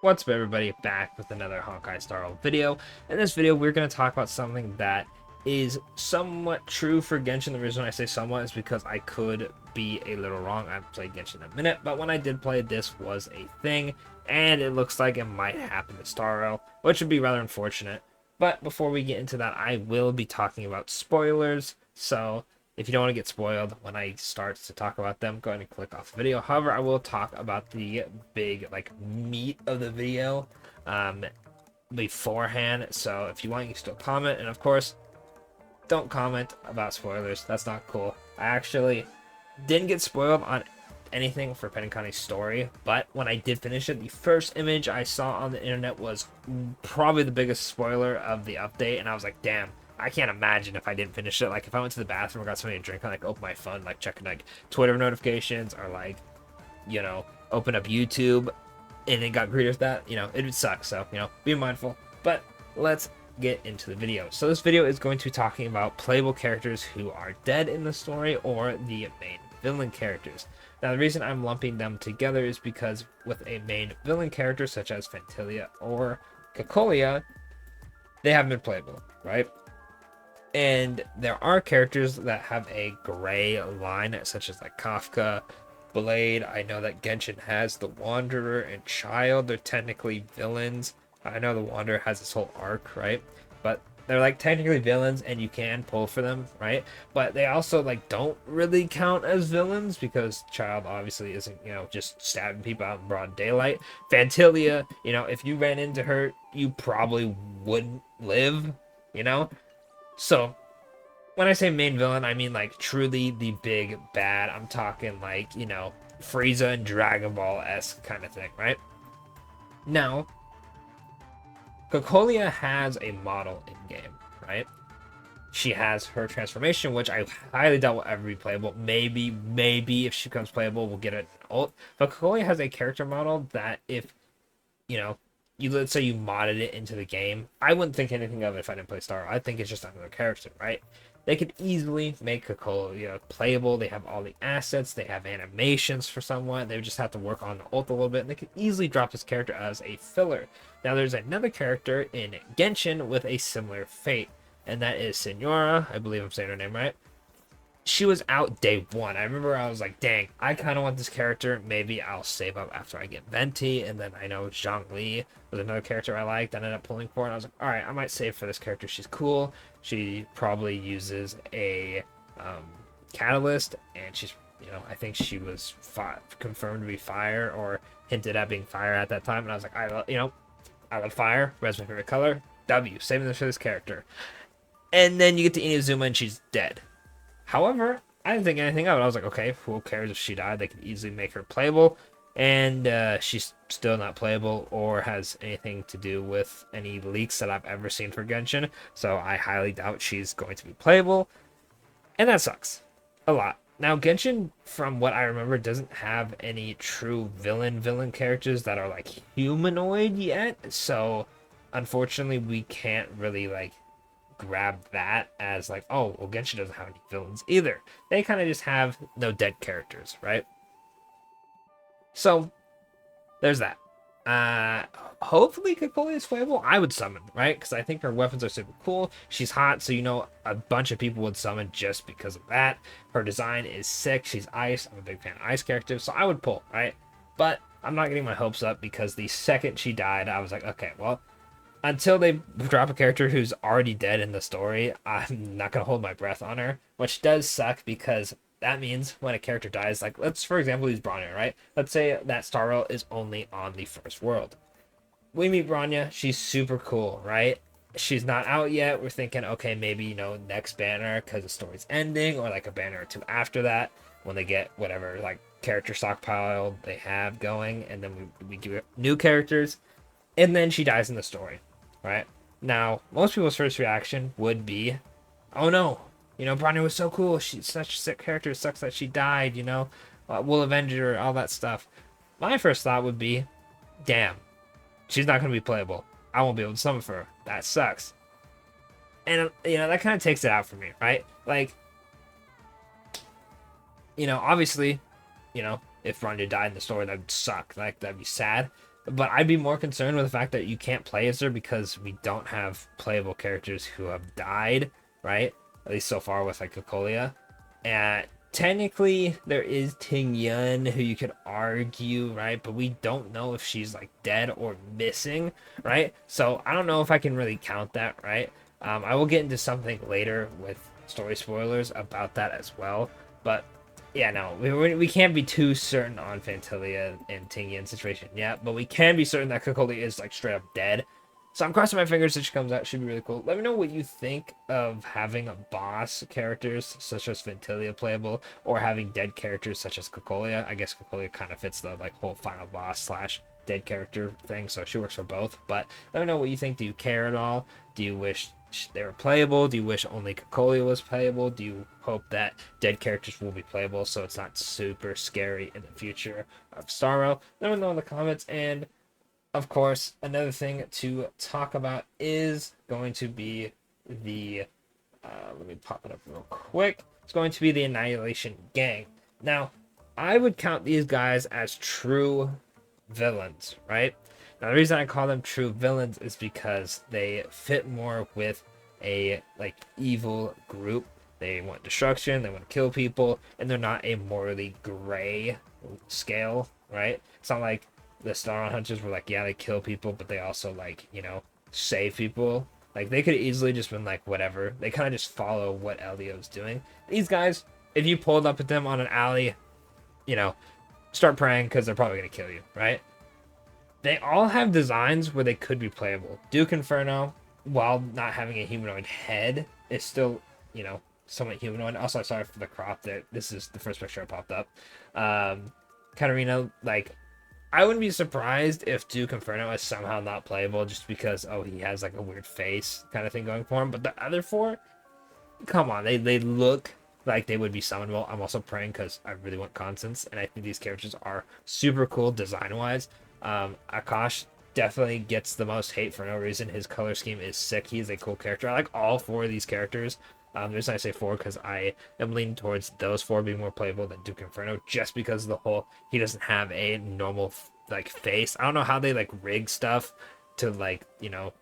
What's up, everybody? Back with another Honkai Star Rail video. In this video, we're going to talk about something that is somewhat true for Genshin. The reason I say somewhat is because I could be a little wrong. I haven't played Genshin in a minute, but when I did play, this was a thing, and it looks like it might happen to Star Rail, which would be rather unfortunate. But before we get into that, I will be talking about spoilers, so if you don't want to get spoiled when I start to talk about them, go ahead and click off the video. However, I will talk about the big meat of the video beforehand. So if you want, you can still comment. And of course, don't comment about spoilers. That's not cool. I actually didn't get spoiled on anything for Penacony's story, but when I did finish it, the first image I saw on the internet was probably the biggest spoiler of the update, and I was like, damn, I can't imagine if I didn't finish it. Like, if I went to the bathroom or got something to drink, I open my phone, checking Twitter notifications, or open up YouTube, and it got greeted with that, it would suck. So, be mindful. But let's get into the video. So this video is going to be talking about playable characters who are dead in the story, or the main villain characters. Now, the reason I'm lumping them together is because with a main villain character such as Fantilia or Cocolia, they haven't been playable, right? And there are characters that have a gray line, such as Kafka, Blade. I know that Genshin has the Wanderer and Child. They're technically villains. I know the Wanderer has this whole arc, right? But they're technically villains, and you can pull for them, right? But they also don't really count as villains, because Child obviously isn't, just stabbing people out in broad daylight. Fantilia, if you ran into her, you probably wouldn't live, So, when I say main villain, I mean truly the big bad. I'm talking Frieza and Dragon Ball-esque kind of thing, right? Now, Cocolia has a model in-game, right? She has her transformation, which I highly doubt will ever be playable. Maybe if she becomes playable, we'll get an ult. But Cocolia has a character model that if, let's say you modded it into the game, I wouldn't think anything of it if I didn't play Star Rail. I think it's just another character, right? They could easily make Cocolia playable. They have all the assets. They have animations for someone. They would just have to work on the ult a little bit, and they could easily drop this character as a filler. Now, there's another character in Genshin with a similar fate, and that is Senora. I believe I'm saying her name right. She was out day one. I remember I was like, dang, I kind of want this character. Maybe I'll save up after I get Venti. And then I know Zhongli was another character I liked that I ended up pulling for. And I was like, all right, I might save for this character. She's cool. She probably uses a catalyst. And she's, I think she was confirmed to be fire, or hinted at being fire at that time. And I was like, I love fire. Red's my favorite color. W, saving this for this character. And then you get to Inazuma and she's dead. However, I didn't think anything of it. I was like, okay, who cares if she died? They could easily make her playable. And she's still not playable or has anything to do with any leaks that I've ever seen for Genshin. So I highly doubt she's going to be playable. And that sucks. A lot. Now, Genshin, from what I remember, doesn't have any true villain characters that are humanoid yet. So, unfortunately, we can't really grab that as oh, well, Genshin doesn't have any villains either. They kind of just have no dead characters, right? So there's that. Hopefully Cocolia is playable. I would summon, right? Because I think her weapons are super cool. She's hot, so a bunch of people would summon just because of that. Her design is sick. She's ice. I'm a big fan of ice characters, so I would pull, right? But I'm not getting my hopes up, because the second she died, I was like, okay, well, until they drop a character who's already dead in the story, I'm not going to hold my breath on her, which does suck, because that means when a character dies, let's, for example, use Bronya, right? Let's say that Star Rail is only on the first world. We meet Bronya, she's super cool, right? She's not out yet. We're thinking, okay, maybe, next banner, because the story's ending, or a banner or two after that, when they get whatever, character stockpile they have going, and then we do new characters, and then she dies in the story. Right? Now, most people's first reaction would be, oh no, Bronya was so cool. She's such a sick character. It sucks that she died, we'll avenge her, all that stuff. My first thought would be, damn, she's not going to be playable. I won't be able to summon for her. That sucks. And, that kind of takes it out for me, right? Obviously, if Bronya died in the story, that'd suck. That'd be sad. But I'd be more concerned with the fact that you can't play as her because we don't have playable characters who have died, right? At least so far with like cocolia. And technically there is Ting Yun who you could argue, right? But we don't know if she's like dead or missing, right? So I don't know if I can really count that, right? I will get into something later with story spoilers about that as well. But yeah, no, we can't be too certain on Fantilia and Ting Yun's situation yet, but we can be certain that Cocolia is like straight up dead. So I'm crossing my fingers that she comes out. Should be really cool. Let me know what you think of having a boss characters such as Fantilia playable, or having dead characters such as Cocolia. I guess Cocolia kind of fits the like whole final boss slash dead character thing, so she works for both. But let me know what you think. Do you care at all? Do you wish they were playable? Do you wish only Cocolia was playable? Do you hope that dead characters will be playable so it's not super scary in the future of Star Rail? Let me know in the comments. And of course, another thing to talk about is going to be the let me pop it up real quick. It's going to be the Annihilation Gang. Now, I would count these guys as true villains, right? Now, the reason I call them true villains is because they fit more with a like evil group. They want destruction, they want to kill people, and they're not a morally gray scale, right? It's not like the Star Hunters were like, yeah, they kill people, but they also like, you know, save people. Like they could easily just been like whatever. They kind of just follow what Elio's doing. These guys, if you pulled up at them on an alley, you know, start praying because they're probably gonna kill you, right? They all have designs where they could be playable. Duke Inferno, while not having a humanoid head, is still, you know, somewhat humanoid. Also, sorry for the crop. That this is the first picture I popped up. Katarina, like, I wouldn't be surprised if Duke Inferno is somehow not playable just because, oh, he has like a weird face kind of thing going for him. But the other four, come on, they look like they would be summonable. I'm also praying because I really want Constance, and I think these characters are super cool design-wise. Akash definitely gets the most hate for no reason. His color scheme is sick. He's a cool character. I like all four of these characters. The reason I say four because I am leaning towards those four being more playable than Duke Inferno, just because of the whole he doesn't have a normal like face. I don't know how they like rig stuff to like, you know,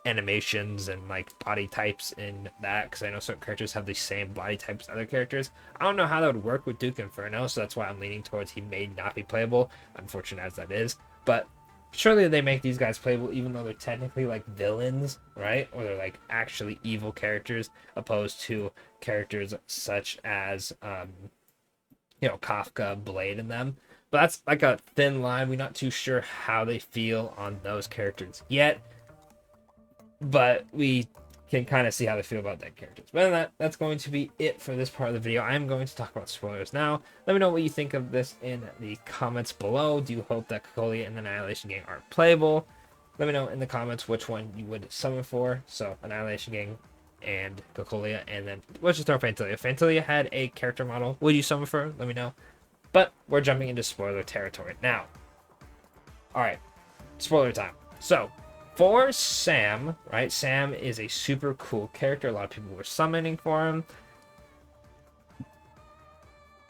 animations and like body types in that, because I know certain characters have the same body types as other characters. I don't know how that would work with Duke Inferno, so that's why I'm leaning towards he may not be playable, unfortunate as that is. But surely they make these guys playable even though they're technically like villains, right? Or they're like actually evil characters, opposed to characters such as you know, Kafka, Blade, and them. But that's like a thin line. We're not too sure how they feel on those characters yet, but we can kind of see how they feel about that characters. But that's going to be it for this part of the video. I am going to talk about spoilers now. Let me know what you think of this in the comments below. Do you hope that Cocolia and the Annihilation Gang are playable? Let me know in the comments which one you would summon for. So Annihilation Gang and Cocolia, and then let's just throw Fantilia. If Fantilia had a character model, would you summon for her? Let me know. But we're jumping into spoiler territory now. Alright, spoiler time. So, for Sam, right? Sam is a super cool character. A lot of people were summoning for him.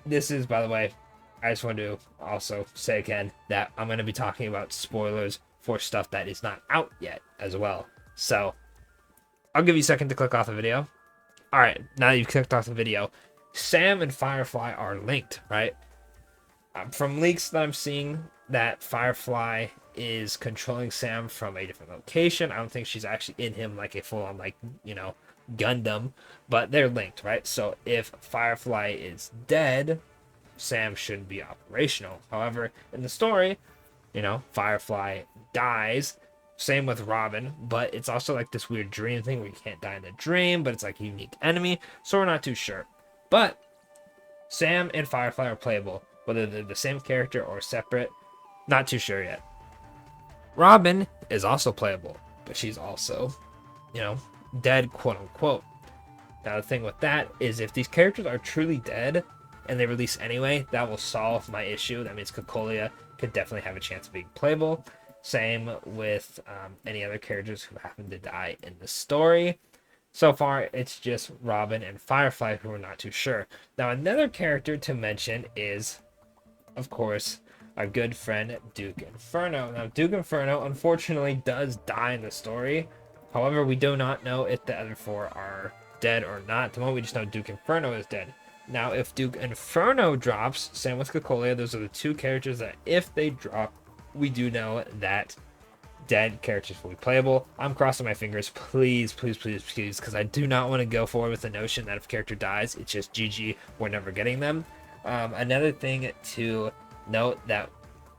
This is, by the way, I just want to also say again that I'm going to be talking about spoilers for stuff that is not out yet as well. So, I'll give you a second to click off the video. Alright, now that you've clicked off the video, Sam and Firefly are linked, right? From leaks that I'm seeing, that Firefly is controlling Sam from a different location. I don't think she's actually in him like a full-on, like, you know, Gundam, but they're linked, right? So if Firefly is dead, Sam shouldn't be operational. However, in the story, you know, Firefly dies. Same with Robin, but it's also like this weird dream thing where you can't die in a dream, but it's like a unique enemy, so we're not too sure. But Sam and Firefly are playable. Whether they're the same character or separate, not too sure yet. Robin is also playable, but she's also, you know, dead, quote unquote. Now, the thing with that is if these characters are truly dead and they release anyway, that will solve my issue. That means Cocolia could definitely have a chance of being playable. Same with any other characters who happen to die in the story. So far, it's just Robin and Firefly who are not too sure. Now, another character to mention is, of course, our good friend Duke Inferno. Now, Duke Inferno unfortunately does die in the story. However, we do not know if the other four are dead or not. At the moment, we just know Duke Inferno is dead. Now, if Duke Inferno drops, same with Cocolia, those are the two characters that if they drop, we do know that dead characters will be playable. I'm crossing my fingers, please, please, please, please, because I do not want to go forward with the notion that if a character dies, it's just GG, we're never getting them. Another thing to note that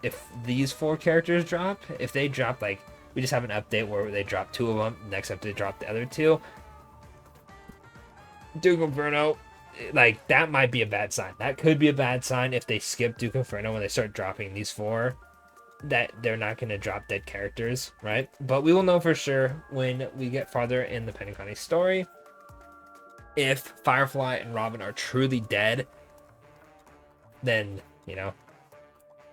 if these four characters drop, if they drop, like, we just have an update where they drop two of them, next update they drop the other two, Duke Inferno, like, that might be a bad sign. That could be a bad sign if they skip Duke Inferno when they start dropping these four, that they're not going to drop dead characters, right? But we will know for sure when we get farther in the Penacony story. If Firefly and Robin are truly dead, then, you know,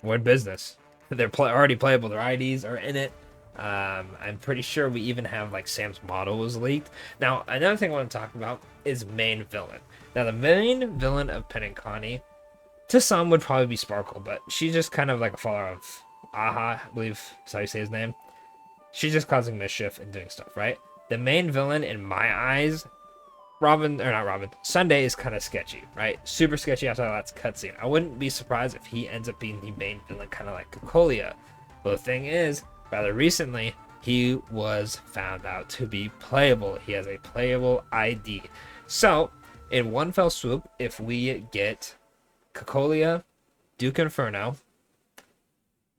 we're in business. They're already playable. Their IDs are in it. I'm pretty sure we even have, like, Sam's model was leaked. Now, another thing I want to talk about is main villain. Now, the main villain of Penacony, to some, would probably be Sparkle, but she's just kind of like a follower of Aha, I believe is how you say his name. She's just causing mischief and doing stuff, right? The main villain, in my eyes, Sunday is kind of sketchy, right? Super sketchy after that last cutscene. I wouldn't be surprised if he ends up being the main villain, kind of like Cocolia. But the thing is, rather recently, he was found out to be playable. He has a playable ID. So, in one fell swoop, if we get Cocolia, Duke Inferno,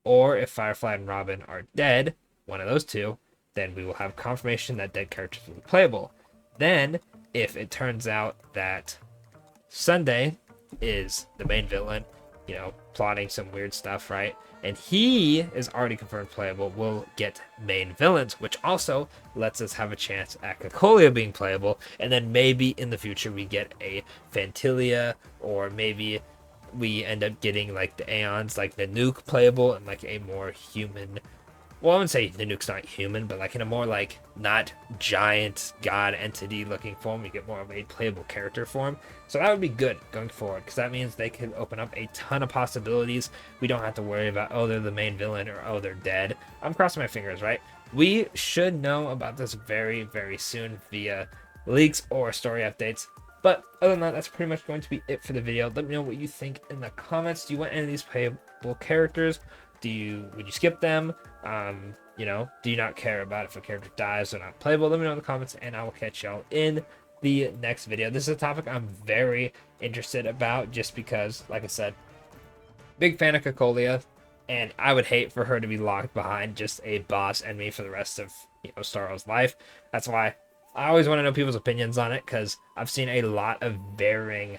or if Firefly and Robin are dead, one of those two, then we will have confirmation that dead characters will be playable. Then, if it turns out that Sunday is the main villain, you know, plotting some weird stuff, right? And he is already confirmed playable, we'll get main villains, which also lets us have a chance at Cocolia being playable. And then maybe in the future we get a Fantilia, or maybe we end up getting, like, the Aeons, like the Nuke playable, and like a more human, well, I wouldn't say the Nuke's not human, but like in a more, like, not giant god entity looking form, we get more of a playable character form. So that would be good going forward, because that means they could open up a ton of possibilities. We don't have to worry about, oh, they're the main villain, or oh, they're dead. I'm crossing my fingers, right? We should know about this very, very soon via leaks or story updates. But other than that, that's pretty much going to be it for the video. Let me know what you think in the comments. Do you want any of these playable characters? Would you skip them? You know, do you not care about if a character dies or not playable? Let me know in the comments, and I will catch y'all in the next video. This is a topic I'm very interested about, just because, like I said, big fan of Cocolia, and I would hate for her to be locked behind just a boss enemy for the rest of, you know, Star Rail's life. That's why I always want to know people's opinions on it, because I've seen a lot of varying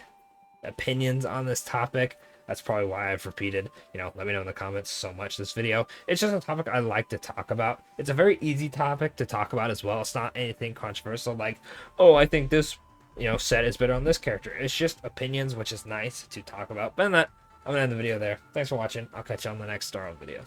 opinions on this topic. That's probably why I've repeated, you know, let me know in the comments so much this video. It's just a topic I like to talk about. It's a very easy topic to talk about as well. It's not anything controversial like, oh, I think this, you know, set is better on this character. It's just opinions, which is nice to talk about. But in that, I'm going to end the video there. Thanks for watching. I'll catch you on the next Star Rail video.